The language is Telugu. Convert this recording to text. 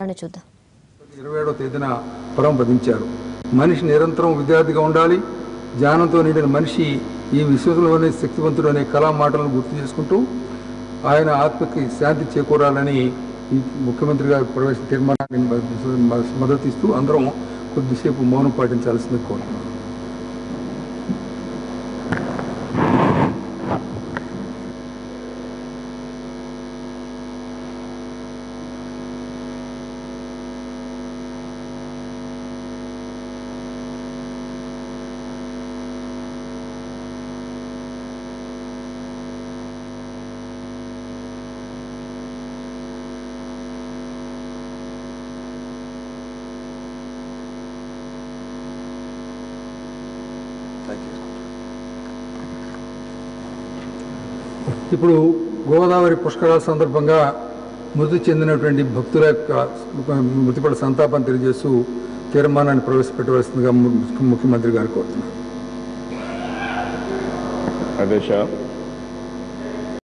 చూద్దాం. 27వ తేదీన పరంపదించారు. మనిషి నిరంతరం విద్యార్థిగా ఉండాలి. జ్ఞానంతో నిండిన మనిషి ఈ విశ్వంలోనే శక్తివంతుడు అనే కళా మాటలను గుర్తు చేసుకుంటూ ఆయన ఆత్మకి శాంతి చేకూరాలని ఈ ముఖ్యమంత్రి గారు ప్రవేశ తీర్మానాన్ని మద్దతిస్తూ అందరం కొద్దిసేపు మౌనం పాటించాల్సింది కోరుతున్నాను. ఇప్పుడు గోదావరి పుష్కరాల సందర్భంగా మృతి చెందినటువంటి భక్తుల యొక్క మృతిపడి సంతాపాన్ని తెలియజేస్తూ తీర్మానాన్ని ప్రవేశపెట్టవలసిందిగా ముఖ్యమంత్రి గారు కోరుతున్నారు. అధ్యక్ష